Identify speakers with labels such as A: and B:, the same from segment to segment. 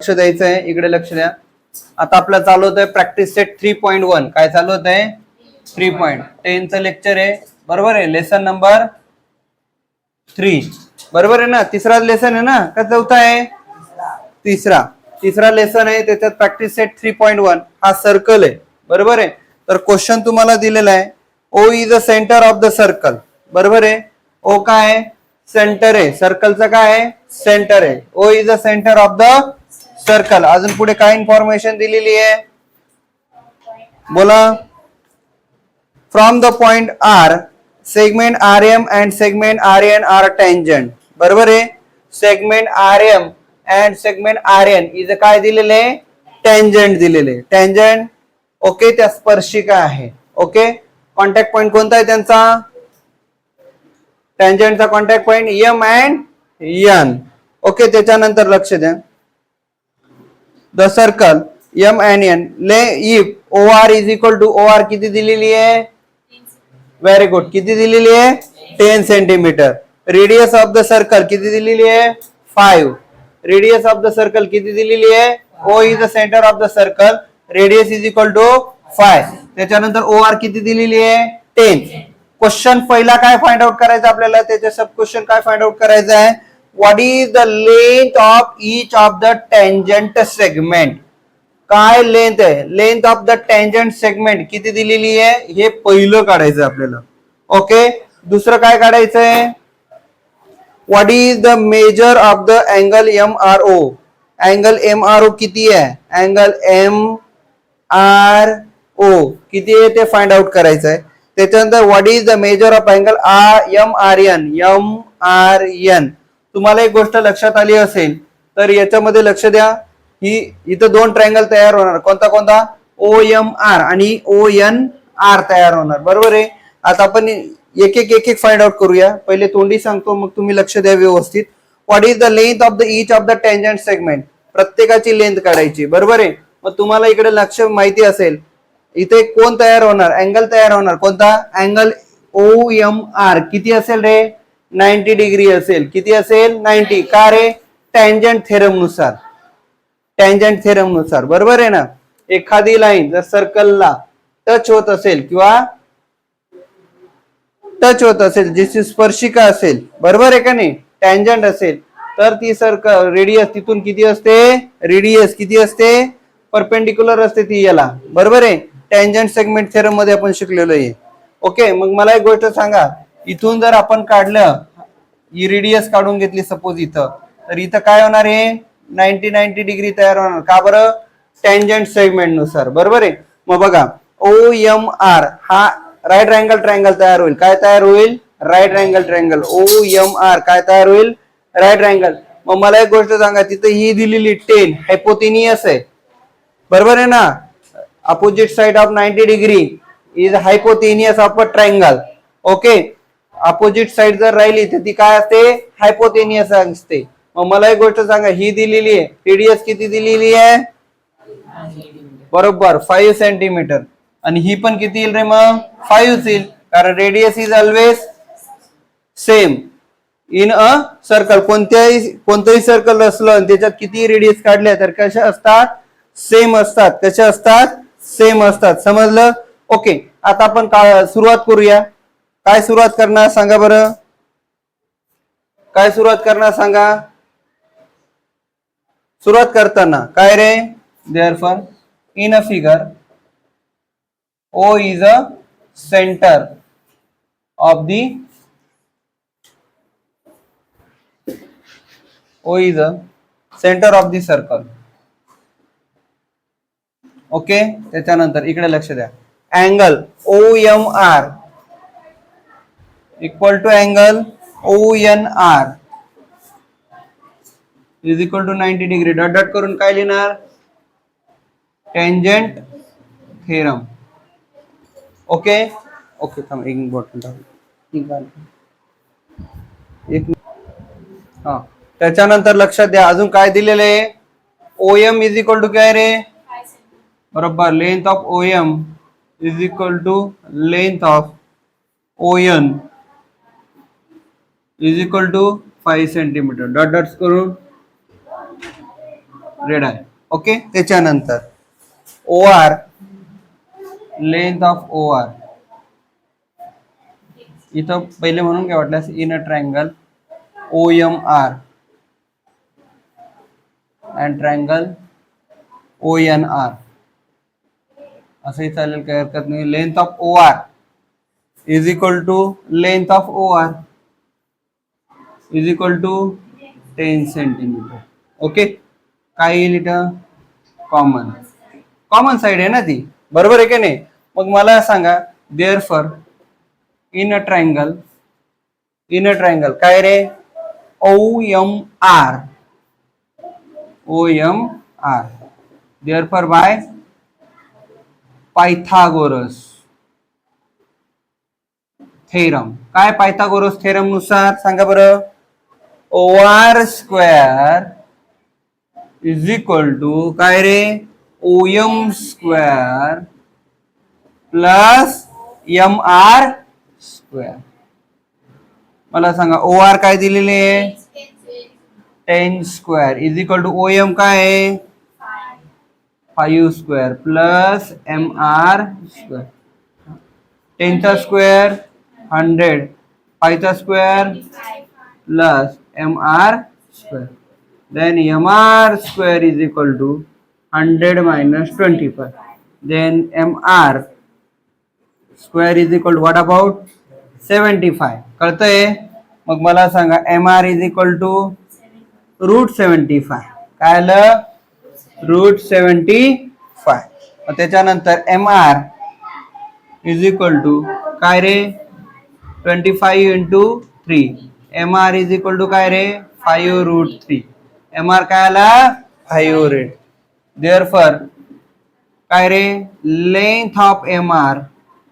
A: लक्ष द्यायचं आहे, इकडे लक्ष द्या. आता आपलं चालू होत आहे प्रॅक्टिस सेट 3.1. काय चालू होत आहे? 3.10चं लेक्चर आहे, बरोबर आहे. लेसन नंबर 3, बरोबर आहे ना. तिसरा लेसन आहे ना, का चौथा आहे? तिसरा लेसन आहे. त्याच्यात प्रॅक्टिस सेट 3.1 हा सर्कल आहे, बरोबर आहे. तर क्वेश्चन तुम्हाला दिलेला आहे, O is the centre of the circle, बरोबर आहे. ओ काय आहे? सेंटर आहे. सर्कलचं काय आहे? सेंटर आहे. O is the centre of the circle. अजून पुढे काय इन्फॉर्मेशन दिलेली आहे? बोला. From the point R segment R M and segment R N are tangent, बरोबर आहे. Segment R M and segment R N is काय दिलेले? टँजंट दिलेले. टँजंट ओके, त्या स्पर्शिका आहे. ओके, कॉन्टॅक्ट पॉइंट कोणता आहे त्यांचा? टँजंटचा contact point M and N. Okay, त्याच्यानंतर लक्ष द्या. The circle M N N ले if O R is equal to O R किती दिलेली आहे? Very good. किती दिलेली आहे? 10 centimetre. Radius of the circle किती दिलेली आहे? 5. रेडियस ऑफ द सर्कल किती दिलेली आहे? O is the centre of the circle, radius is equal to 5. त्याच्यानंतर ओ आर किती दिलेली आहे? 10. क्वेश्चन पहिला काय फाइंड आउट करायचं आपल्याला? त्याचे सब क्वेश्चन काय फाइंड आउट करायचं आहे? What is the length of each of the tangent segment. काय लेंथ आहे? Length of the tangent segment किती दिलेली आहे हे पहिलं काढायचं आपल्याला. ओके, दुसरं काय काढायचंय? What is the measure of the angle M R O. Angle M R O किती आहे? अँगल एम आर ओ किती आहे ते फाइंड आउट करायचं आहे. त्याच्यानंतर what is the measure of angle M R N. M R N. तुम्हाला एक गोष्ट लक्षात आली असेल तर याच्यामध्ये लक्ष द्या. ही इथं दोन ट्रायंगल तयार होणार. कोणता कोणता? ओ एम आर आणि ओ एन आर तयार होणार, बरोबर आहे. आता आपण एक एक फाइंड आउट करूया. पहिले तोंडी सांगतो, मग तुम्ही लक्ष द्या व्यवस्थित. What is the length of the each of the tangent segment. प्रत्येकाची लेंथ काढायची, बरोबर आहे. मग तुम्हाला इकडे लक्ष माहिती असेल, इथे कोण तयार होणार? अँगल तयार होणार. कोणता? अँगल ओ एम आर किती असेल रे? 90 डिग्री असेल. किती असेल? 90. का रे? टँजंट थेरम नुसार. टँजंट थेरम नुसार, बरोबर आहे ना. एखादी लाईन जर सर्कलला टच होत असेल किंवा टच होत असेल, जिची स्पर्शिका असेल, बरोबर आहे का नाही, टँजंट असेल, तर ती सर्कल रेडियस तिथून किती असते? रेडियस किती असते? परपेंडिक्युलर असते ती याला, बरोबर आहे. टँजंट सेगमेंट थेरम मध्ये आपण शिकलेलो आहे. ओके, मग मला एक गोष्ट सांगा, इथून जर आपण काढलं, ही रेडियस काढून घेतली सपोज इथं, तर इथं काय होणार आहे? 90 डिग्री तयार होणार. का बरं? टँजंट सेगमेंट नुसार, बरोबर आहे. मग बघा, ओ एम आर हा राईट अँगल ट्रायंगल तयार होईल. काय तयार होईल? Right angle triangle. O M R काय तयार होईल? Right angle. मग मला एक गोष्ट सांगा, तिथं ही दिलेली 10 हायपोटेनियस आहे, बरोबर आहे ना. Opposite side of 90 degree is hypotenuse of a triangle. Okay, opposite side जर राहिली तर ती काय असते? हायपोटेनियस असते. मग मला एक गोष्ट सांगा, ही दिलेली आहे रेडियस किती दिलेली आहे? बरोबर 5 सेंटीमीटर. आणि ही पण किती येईल रे? मग 5 येईल, कारण radius is always same in a circle. कोणतंही सर्कल असलं आणि त्याच्यात किती रेडियस काढल्या तर कशा असतात? सेम असतात. कशा असतात? सेम असतात. समजलं? ओके, आता आपण सुरुवात करूया. काय सुरुवात करणार सांगा बरं? काय सुरुवात करणार सांगा? सुरुवात करताना काय रे? Therefore in a figure O is a center of the circle. Okay, त्याच्यानंतर इकडे लक्ष द्या. Angle O M R equal to angle O N R is equal to 90 degree. Dot dot करून काय लिहिणार? Tangent theorem. ओके ओके, थांब एक bottle हा. त्याच्यानंतर लक्षात द्या, अजून काय दिलेलं आहे? O M is equal to काय रे? बरोबर, length of O M is equal to length of O N is equal to 5 centimetre. Dot dots करून रेड आहे. ओके, त्याच्यानंतर O R, length of O R, इथं पहिले म्हणून काय वाटल्यास in a triangle O M R and triangle O N R, असंही चालेल, काही हरकत नाही. Length of O R is equal to length of O R is equal to 10 centimetre. Okay, काय येईल इथं? कॉमन, कॉमन साइड आहे ना ती, बरोबर आहे की नाही? मग मला सांगा, therefore in a triangle, in a triangle काय रे? O M R, O M R, therefore by Pythagoras theorem. काय पायथागोरस थेरम नुसार सांगा बरं? O R square is equal to काय रे? O M square plus M R square. मला सांगा ओ आर काय दिलेले आहे? 10 square is equal to O M काय आहे? 5 square plus M R square. 10 चा स्क्वेअर 100, 5 चा square plus M R square. Then mr square is equal to 100 minus 25. Then mr square is equal to what about 75. कळतंय? मग मला सांगा mr is equal to root 75. काय आलं? Route 75. मग त्याच्यानंतर mr is equal to काय रे? 25 into 3. mr is equal to काय रे? 5 रूट 3. mr काय आला? 5 रेट. देअरफॉर काय रे? Length of mr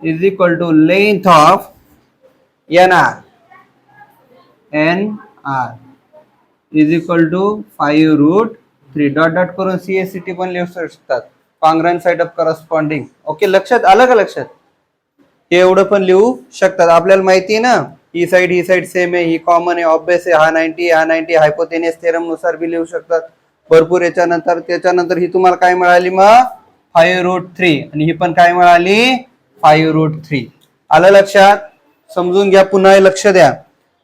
A: is equal to length of nr, nr is equal to 5 root 3. Dot dot करून CSCT पण लिहू शकतात, congruent side of corresponding. Okay, लक्षात आलं का? लक्षात हे एवढं पण लिहू शकतात. आपल्याला माहिती आहे ना, ही साइड सेम आहे, ही कॉमन आहे, ऑब्वियस आहे. हा 90, हा 90 हायपोथेनियस थेरम नुसार बी लिहू शकतात भरपूर. त्याच्यानंतर ही तुम्हाला काय मिळाली? मग 5 रूट 3, आणि ही पण काय मिळाली? 5 रूट 3. आलं लक्षात? समजून घ्या, पुन्हा लक्ष द्या.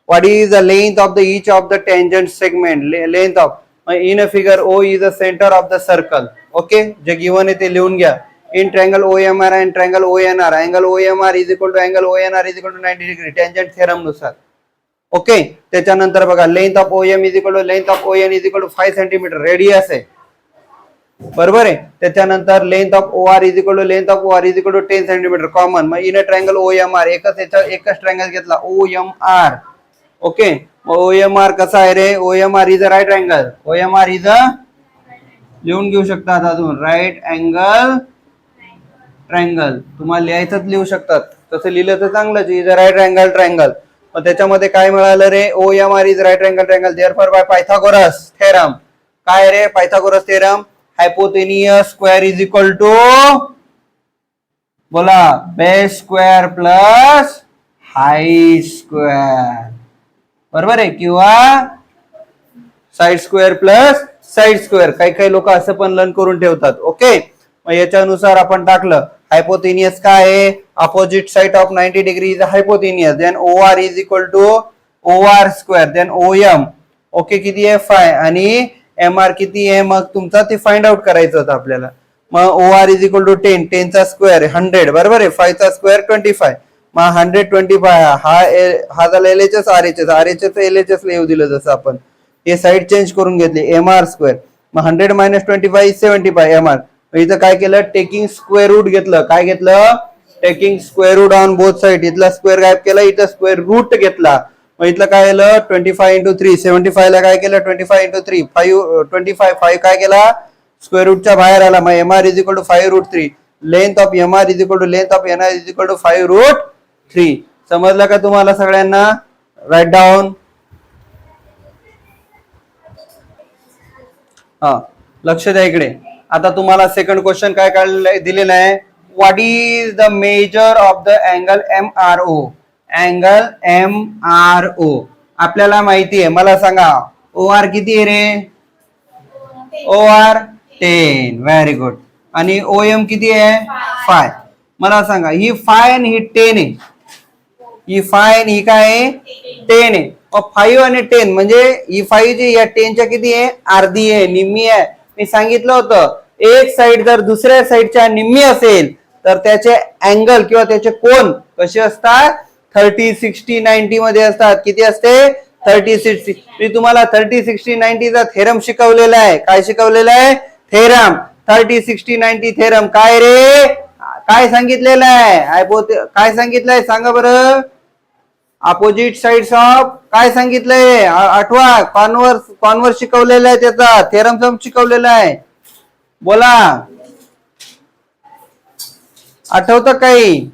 A: What is the length of the each of the tangent segment? Length of in a figure O is the centre of the circle. Okay, जे गिवन आहे ते लिहून घ्या. In triangle OMR and triangle ONR, angle OMR is equal to angle ONR is equal to 90 degree, tangent theorem नुसार. ओके, त्याच्यानंतर बघा, length of OM is equal to length of ON is equal to 5 centimetre, radius आहे, बरोबर आहे. त्याच्यानंतर length of OR is equal to length of OR is equal to 10 centimetre, common. मग in a triangle OMR, एकच triangle घेतला OMR. Okay, OMR कसा आहे रे? OMR is a right angle, OMR is a, लिहून घेऊ शकतात अजून, राईट अँगल ट्रायंगल. तुम्हाला लिहायचंच लिहू शकतात, तसं लिहिलं तर चांगलंच. Is a right angle triangle. मग त्याच्यामध्ये काय मिळालं रे? OMR is right angle triangle, therefore by Pythagoras theorem. काय रे? Pythagoras theorem. Hypotenuse square is equal to, बोला, base square plus height square, बरोबर आहे, किंवा side square plus side square. काही लोक असं पण लर्न करून ठेवतात. ओके, मग याच्यानुसार आपण टाकलं हायपोथेनियस काय आहे? Opposite side of 90 degree is hypotenuse. Then OR is equal to OR square. Then OM, okay, किती आहे? 5, आणि MR किती आहे? मग तुमचा ते फाइंड आउट करायचं होतं आपल्याला. मग OR इज इक्वल टू 10, 10 चा स्क्वेअर 100, बरोबर आहे. 5 चा स्क्वेअर 25. मग 125 हा झाला LHS, RHS LHS ला येऊ दिलं जसं आपण. हे साइड चेंज करून घेतली, MR स्क्वेअर. मग 100 मायनस 25 75 MR. इथं काय केलं? टेकिंग स्क्वेअर रूट घेतलं. काय घेतलं? Taking square root on both side. इथला स्क्वेअर गायब केला, इथं स्क्वेअर रूट घेतला. मग इथलं काय आलं? 25 इंटू 3, 75 ला काय केलं? 25 इंटू 3, 25 काय केला? स्क्वेअर रूटच्या बाहेर आला. मग MR is equal to 5 root 3. Length of MR is equal to length of NR is equal to 5 root 3. समजलं का तुम्हाला सगळ्यांना? Write down. हा, लक्ष द्या इकडे. आता तुम्हाला सेकंड क्वेश्चन काय दिलेला आहे? What is the measure of the angle MRO? Angle MRO आपल्याला माहिती आहे. मला सांगा OR किती आहे रे? OR 10. Very good. आणि OM किती आहे 5. मला सांगा ही 5 आणि ही 10 आहे. ही 5 आणि ही काय आहे 10 आहे. 5 आणि 10 म्हणजे ही 5 जी या 10 च्या किती आहे अर्धी आहे, निम्मी आहे. मी सांगितलं होतं एक साइड जर दुसऱ्या साइडच्या निम्मी असेल तर त्याचे अँगल किंवा त्याचे कोन कसे असतात 30, 60, 90 मध्ये असतात. किती असते 30, 60. मी तुम्हाला 30, 60, 90 चा थेरम शिकवलेला आहे. काय शिकवलेला आहे थेरम. 30, 60, 90 थेरम काय रे काय सांगितलेलं आहे काय सांगितलंय सांगा बरं. अपोजिट साइड्स ऑफ काय सांगितलंय आठवा. कॉन्व्हर्स शिकवलेला आहे, त्याचा थेरम सम शिकवलेला आहे. बोला आठवतं काही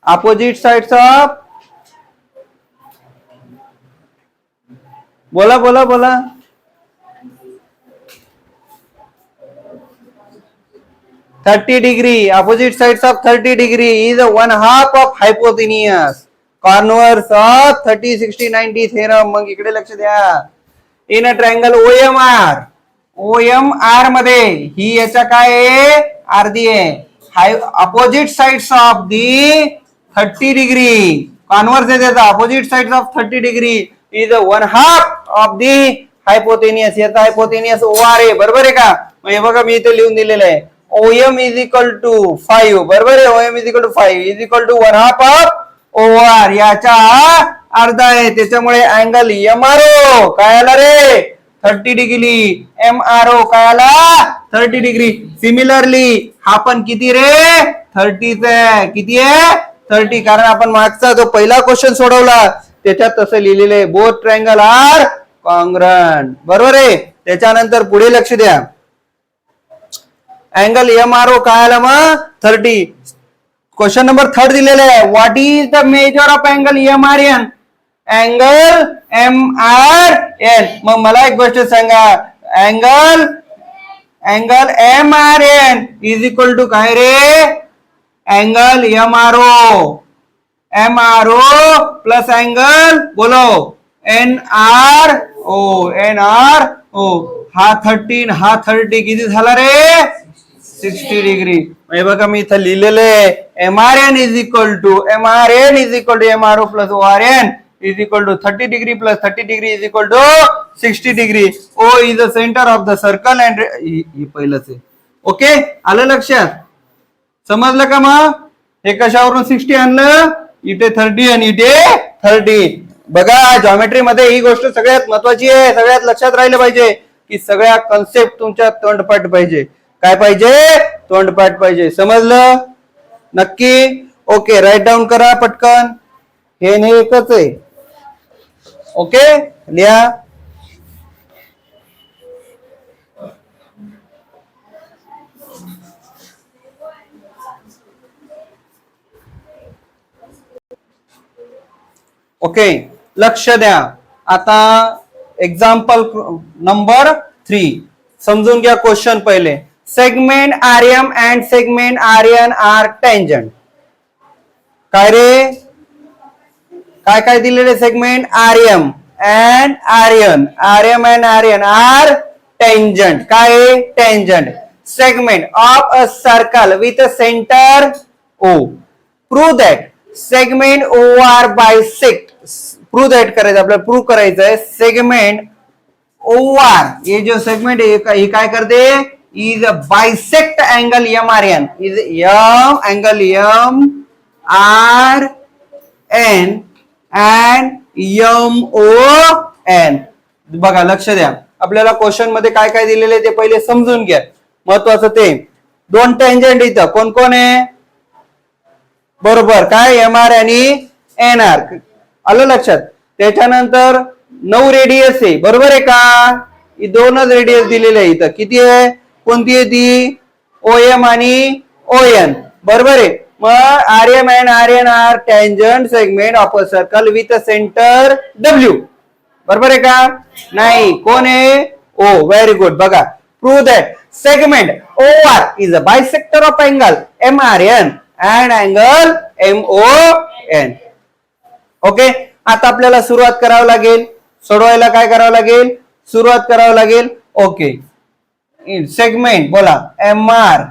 A: अपोजिट साइड्स ऑफ बोला बोला बोला. Thirty degree opposite sides of 30 degree is 1/2 of hypotenuse corners of 30, 60, 90 theorem. मग इकडे लक्ष द्या. इन अ ट्रायंगल OMR मध्ये ही याच्या काय आहे अर्धी आहे. Opposite sides of the 30 degree converse आहे त्याचा. Opposite sides of 30 degree is 1/2 of the hypotenuse. याचा हायपोटेनियस OR आहे. बरोबर आहे का. हे बघा मी इथे लिहून दिलेलं आहे. OM is equal to 5. बरोबर आहे. OM is equal to 5 is equal to 1/2 of OR. याच्या अर्धा आहे. त्याच्यामुळे अँगल MRO काय आला रे 30 डिग्री. MRO काय आला 30 डिग्री. सिमिलरली हा पण किती रे 30 आहे. किती आहे 30. कारण आपण मागचा जो पहिला क्वेश्चन सोडवला त्याच्यात तसं लिहिलेलं आहे बोथ ट्रायंगल आर कॉन्ग्रंट. बरोबर आहे. त्याच्यानंतर पुढे लक्ष द्या. अँगल MRO काय आला मग 30. क्वेश्चन नंबर 3 दिलेला आहे. What is the measure of angle MRN. Angle MRN. मग मला एक गोष्ट सांगा angle MRN is equal to काय रे अँगल MRO प्लस अँगल बोलो NRO. हा 13 हा 30 किती झाला रे 60 डिग्री. हे बघा मी इथं लिहिलेलं आहे MRN is equal to MRO plus ORN is equal to 30 degree plus 30 degree is equal to 60 degree. O is the centre of the circle and ही पहिलंच आहे. ओके आलं लक्षात. समजलं का. मग हे कशावरून 60 आणलं इथे 30 आणि इथे 30. बघा जॉमेट्री मध्ये ही गोष्ट सगळ्यात महत्वाची आहे. सगळ्यात लक्षात राहिलं पाहिजे की सगळ्या कन्सेप्ट तुमच्या तोंडपाठ पाहिजे. काय पाहिजे तोंडपाठ पाहिजे. समजलं नक्की. ओके राईट डाऊन करा पटकन. हे एकच आहे. ओके लिहा. ओके लक्ष द्या. आता एक्झाम्पल नंबर 3 समजून घ्या. क्वेश्चन पहिले. Segment RM and segment RN are tangent. काय रे काय काय दिलेले segment RM and RN are tangent. काय tangent. Segment of a circle with a centre O. Prove that segment OR bisect. Prove that करायचं आपल्याला. प्रूव्ह करायचं आहे सेगमेंट OR ये जो सेगमेंट है ये काय करते is bisect angle MRN is angle MRN and MON. बघा लक्ष द्या. आपल्याला क्वेश्चन मध्ये काय काय दिलेले ते पहिले समजून घ्या. महत्वाचं ते दोन टेंजंट इथं कोण कोण आहे बरोबर काय MR आणि NR. आलं लक्षात. त्याच्यानंतर 9 रेडियस आहे. बरोबर आहे का. ही दोनच रेडियस दिलेले आहे इथं. किती आहे कोणती आहे ती OM आणि ON. बरोबर आहे. मग RM and RN are tangent segment of a circle with a centre W. बरोबर आहे का नाही. कोण आहे O. Very good. बघा prove that segment OR is a bisector of angle MRN and angle MON. Okay आता आपल्याला सुरुवात करावं लागेल, सोडवायला काय करावं लागेल, सुरुवात करावं लागेल. ओके, सेगमेंट बोला, M R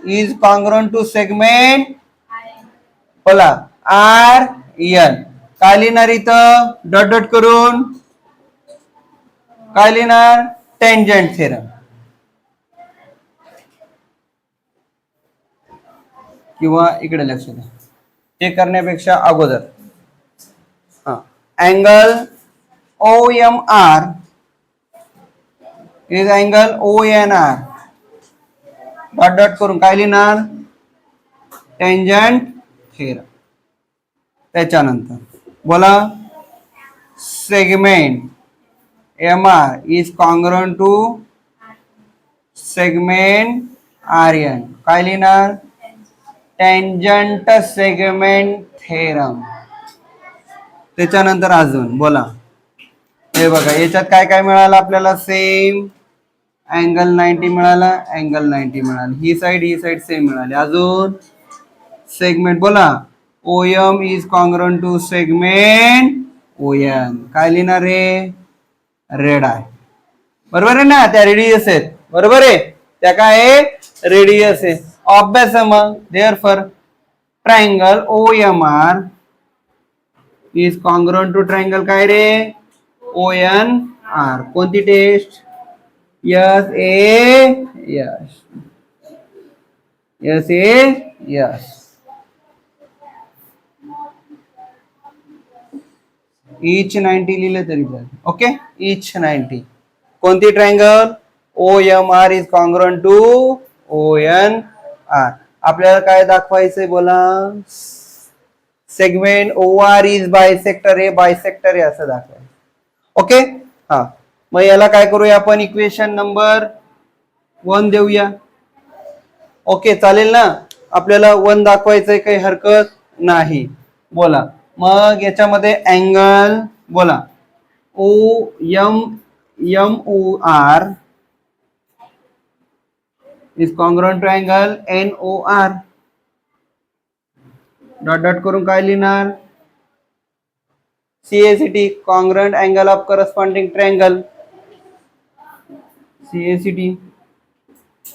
A: is congruent to segment बोला आर एन. काय लिहिणार इथं डॉट डॉट करून, काय लिहिणार, टेंजंट थेरम. किंवा इकडे लक्ष द्या, ते करण्यापेक्षा अगोदर angle O M R is angle O N R. Dot dot करून काय लिहिणार, टेंजंट थेरम. त्याच्यानंतर बोला segment M R is congruent to segment R N. काय लिहिणार, टेंजंट सेगमेंट थेरम. त्याच्यानंतर अजून बोला, हे बघा याच्यात काय काय मिळालं आपल्याला, सेम अँगल 90 मिळाला, अँगल 90 मिळाली, ही साइड सेम मिळाली. अजून सेगमेंट बोला O M is congruent to segment O N. काय लिहिणार रे, रेड आहे. बरोबर आहे ना, त्या रेडियस आहेत. बरोबर आहे, त्या काय आहे, रेडियस आहे. अभ्यास आहे मग. Therefore triangle O M R is congruent to triangle काय रे, ओ एन आर. कोणती test, S A S, S A S. Each 90 लिहिलं तरी चालेल. ओके, इच 90. कोणती triangle, O M R is congruent to O N R. आपल्याला काय दाखवायचंय बोला, segment O R is bisector ए, बायसेक्टर ए असं दाखवायचं. ओके, हा मग याला काय करूया आपण, इक्वेशन नंबर 1 देऊया. ओके चालेल ना, आपल्याला 1 दाखवायचंय, काही हरकत नाही. बोला मग याच्यामध्ये अँगल बोला O M M O R is congruent to angle N O R. Dot dot करून काय लिहिणार, CACT congruent angle of corresponding triangle, CACT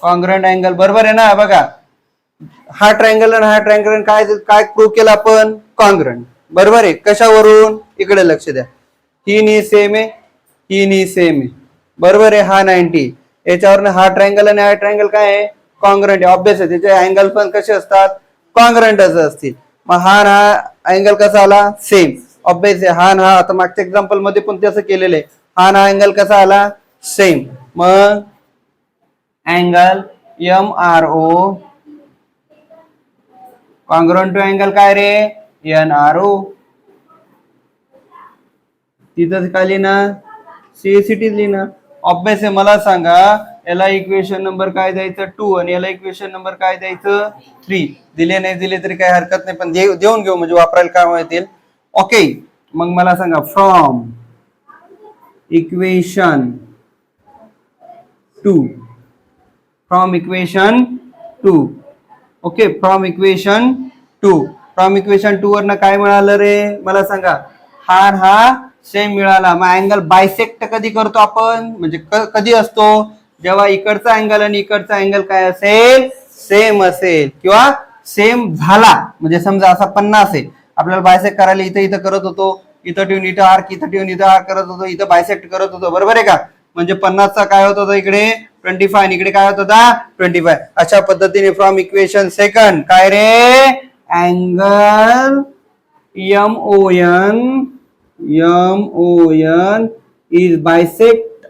A: congruent angle. बरोबर आहे ना. बघा हा ट्रायंगल आणि हा ट्रायंगल काय काय प्रूव्ह केलं आपण, कॉन्ग्रुएंट. बरोबर आहे, कशावरून, इकडे लक्ष द्या, ही नी सेम आहे, ही नी सेम आहे. बरोबर आहे, हा 90, याच्यावरून हा ट्रायंगल आणि हा ट्रायंगल काय आहे, कॉन्ग्रुएंट आहे. ऑब्वियस आहे, त्याचे अँगल पण कसे असतात, कॉन्ग्रुएंटच असतील. मग हा अँगल कसा आला, सेम. ऑब्वियस आहे, हा आता मागच्या एक्झाम्पल मध्ये पण तसं केलेलं आहे. हा अँगल कसा आला, सेम. मग angle M R O congruent to angle काय रे, एन आर ओ. तिथं काय लिहिणार, सीएसीटी लिहिणार. ऑब्वियस आहे. मला सांगा याला इक्वेशन नंबर काय द्यायचं, 2 आणि याला इक्वेशन नंबर काय द्यायचं, 3. दिले नाही दिले तरी काही हरकत नाही, पण देऊन घेऊ म्हणजे वापरायला काम येतील. ओके, मग मला सांगा from equation 2, from equation 2. Okay, from equation 2, from equation 2 वरनं काय मिळालं रे, मला सांगा, हा सेम मिळाला. मग अँगल बायसेक्ट कधी करतो आपण, म्हणजे कधी असतो, जेव्हा इकडचा अँगल आणि इकडचा अँगल काय असेल, सेम असेल किंवा सेम झाला. म्हणजे समजा असा 50 आहे, आपल्याला बायसेक्ट करायला इथं इथं करत होतो, इथं ठेवून इथं आर्क, इथं ठेवून इथं आर्क करत होतो, इथं बायसेक्ट करत होतो. बरोबर आहे का, म्हणजे 50चा काय होत होता इकडे 25 आणि इकडे काय होत होता 25. अशा पद्धतीने फ्रॉम इक्वेशन सेकंड काय रे, angle M O N is bisect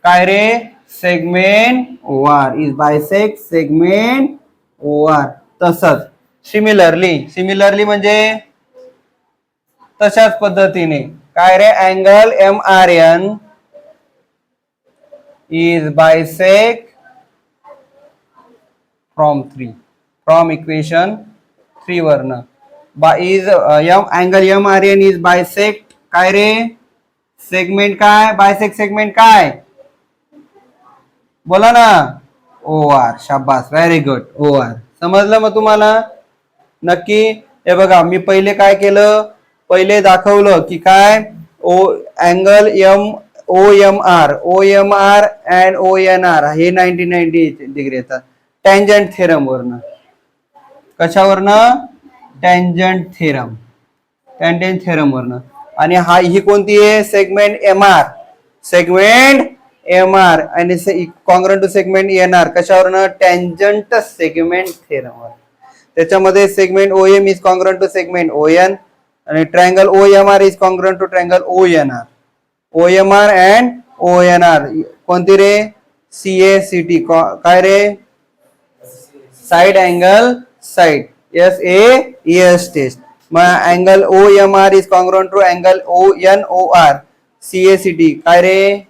A: काय रे, segment O R is bisect segment O R. तसंच सिमिलरली म्हणजे तशाच पद्धतीने काय रे, angle M R N is bisect from equation 3 वरनं is angle M R N is bisect काय रे, सेगमेंट काय, बायसेक्ट सेगमेंट काय, बोला ना, ओ आर. शाबास, व्हेरी गुड, ओ आर. समजलं मग तुम्हाला. नक्की. हे बघा मी पहिले काय केलं, पहिले दाखवलं की काय O angle O M R and O N R हे 90 डिग्री येतात टँजंट थेरम वरनं. कशावरनं? टँजंट थेरम वरनं. आणि ही कोणती आहे? सेगमेंट एम आर आणि congruent to segment N R. कशावरनं? टँजंट सेगमेंट थेरम वर. त्याच्यामध्ये segment O M is congruent to segment O N आणि triangle O M R is congruent to triangle O N R. O M R and O N R कोणती रे? CACT. काय रे? Side angle side SAS test. मग angle O M R is congruent to angle ONOR CACT. काय रे?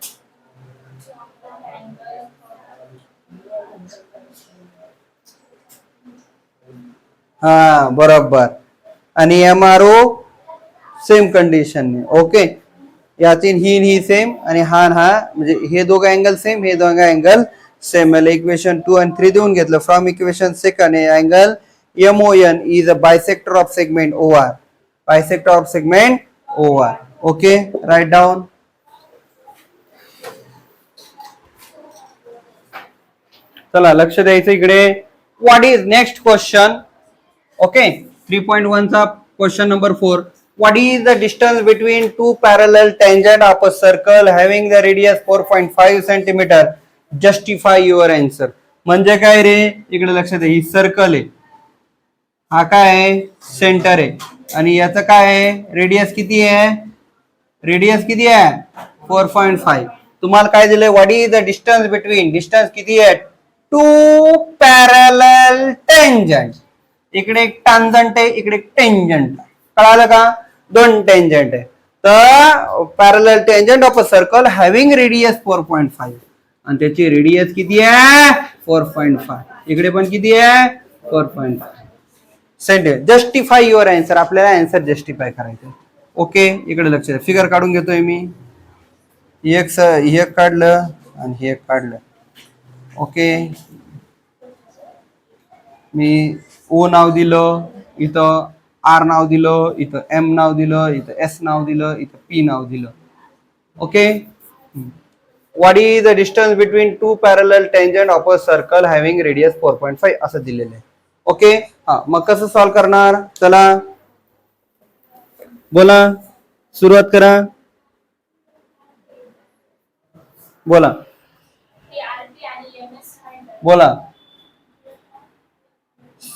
A: हा बरोबर. आणि MRO same condition. Okay. याची ही सेम आणि हा म्हणजे हे दोघं अँगल सेम, हे दोघं अँगल सेम. मला इक्वेशन 2 आणि 3 देऊन घेतलं. From equation second angle MON is a bisector of segment OR. Bisector of segment OR. Okay, write down. चला लक्ष द्यायचं इकडे. What is next question? Okay, 3.1 चा question number 4. What is the distance between two parallel tangent of a circle having the radius 4.5 cm? Justify your answer. म्हणजे काय रे? इकडे लक्ष दे. ही circle आहे, हा काय आहे? सेंटर आहे. आणि याचं काय आहे? रेडियस किती आहे? 4.5. तुम्हाला काय दिलंय? What is the distance between, distance किती आहे? Two parallel tangent. इकडे एक टांजंट आहे, इकडे एक टेंजंट. कळालं का? दोन टेंजंट आहे. तर parallel tangent of a circle having radius 4.5 आणि त्याची रेडियस किती आहे? 4.5. इकडे पण किती आहे? 4.5. सेंटर. Justify your answer. आपल्याला आन्सर जस्टिफाय करायचं. ओके, इकडे लक्ष द्या. फिगर काढून घेतोय मी. एक काढलं आणि हे एक काढलं. ओके, मी ओ नाव दिलं, इथं R नाव दिलं, इथं M नाव दिलं, इथं S नाव दिलं, इथं P नाव दिलं. Okay. What is the distance between two parallel tangent of a circle having radius 4.5 असं दिलेलं आहे. ओके. हा, मग कसं सॉल्व्ह करणार? चला बोला, सुरुवात करा. बोला बोला.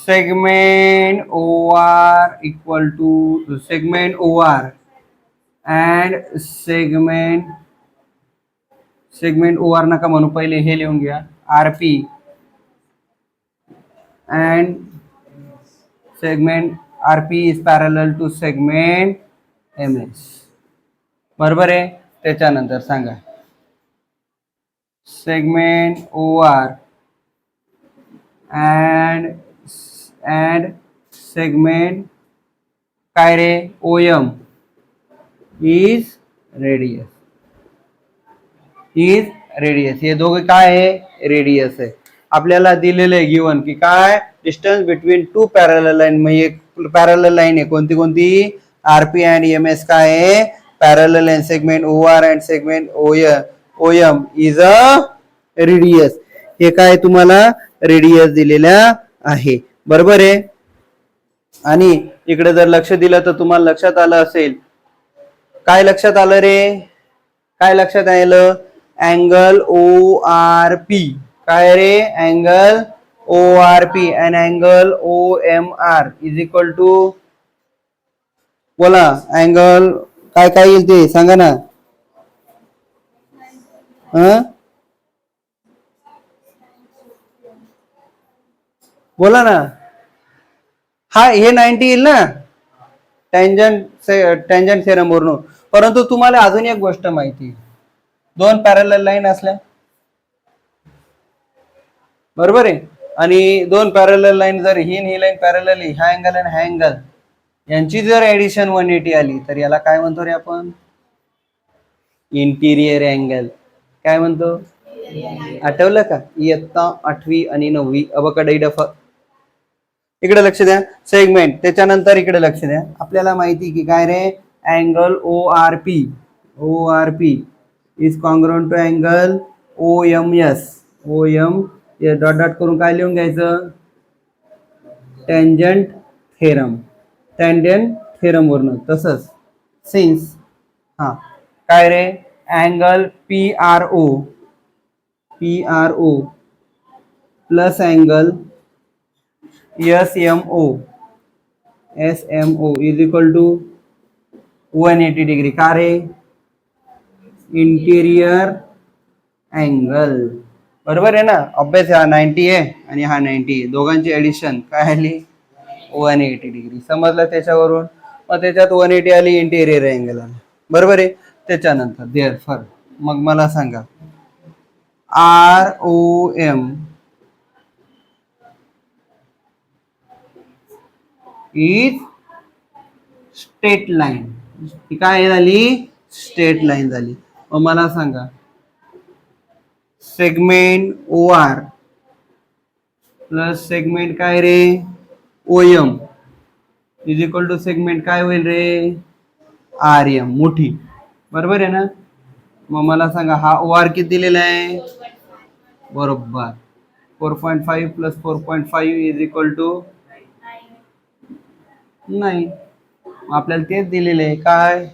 A: segment OR equal to segment OR and segment OR नका म्हणू, पहिले हे लिहून घ्या. RP and segment RP is parallel to segment MS. बरोबर आहे. त्याच्यानंतर सांगा segment OR and segment काय रे? OM is radius. हे दोघे काय आहे? रेडियस आहे. आपल्याला दिलेलं आहे गिवन की काय? Distance between two parallel line. मग एक पॅरलल लाईन आहे. कोणती कोणती? RP अँड MS काय आहे? Parallel line. Segment OR and segment OM is a radius. हे काय तुम्हाला रेडियस दिलेल्या आहे. बरोबर आहे. आणि इकडे जर लक्ष दिलं तर तुम्हाला लक्षात आलं असेल. काय लक्षात आलं रे? काय लक्षात आलं? Angle ORP. काय रे? Angle ORP and angle OMR is equal to, बोला अँगल काय काय येईल ते सांगा ना. बोला ना. हा, हे 90 येईल ना टँजंट थेरम वरून. परंतु तुम्हाला अजून एक गोष्ट माहिती, दोन पॅरलल लाईन असल्या, बरोबर आहे. आणि दोन पॅरलल लाईन जर ही लाईन पॅरलल, ह्या अँगल आणि ह्या अँगल यांची जर ऍडिशन 180 आली तर याला काय म्हणतो रे आपण? Interior angle. काय म्हणतो? आठवलं का? इयत्ता 8वी आणि 9वी अबकडे डफ. इकडे लक्ष द्या. सेगमेंट, त्याच्यानंतर इकडे लक्ष द्या. आपल्याला माहिती की काय रे, angle O R P is congruent to angle OMS. Dot dot करून काय लिहून घ्यायचं, टँजंट थेरम वरनं. तसंच सिन्स काय रे, angle PRO plus angle SMO is equal to 180 degree. का रे, इंटिरियर अँगल. बरोबर आहे ना. अभ्यास हा 90 आहे आणि हा 90 आहे, दोघांची ऍडिशन काय आली 180 डिग्री. समजलं त्याच्यावरून. मग त्याच्यात 180 आली, इंटिरियर अँगल आला. बरोबर आहे. त्याच्यानंतर देअरफॉर मग मला सांगा, ROM इज स्ट्रेट लाईन. ही काय झाली, स्ट्रेट लाईन झाली. मग मला सांगा, सेगमेंट OR प्लस सेगमेंट काय रे OM is equal to segment काय होईल रे RM, मोठी. बरोबर आहे ना. मग मला सांगा, हा OR किती दिलेला आहे, बरोबर 4.5 प्लस 4.5 इज इक्वल टू 9. आपल्याला तेच दिलेले आहे, काय,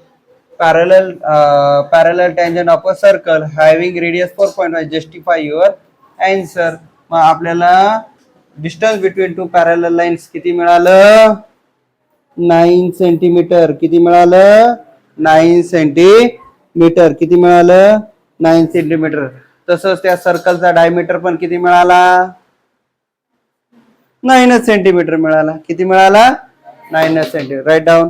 A: parallel tangent of a circle having radius 4.5. justify your answer. मग आपल्याला distance between two parallel lines किती मिळालं, 9 सेंटीमीटर. किती मिळालं, 9 सेंटीमीटर. किती मिळालं, 9 सेंटीमीटर. तसंच त्या सर्कलचा डायमीटर पण किती मिळाला, 9 सेंटीमीटर मिळाला. किती मिळाला, 9 सेंटीमीटर. Right down.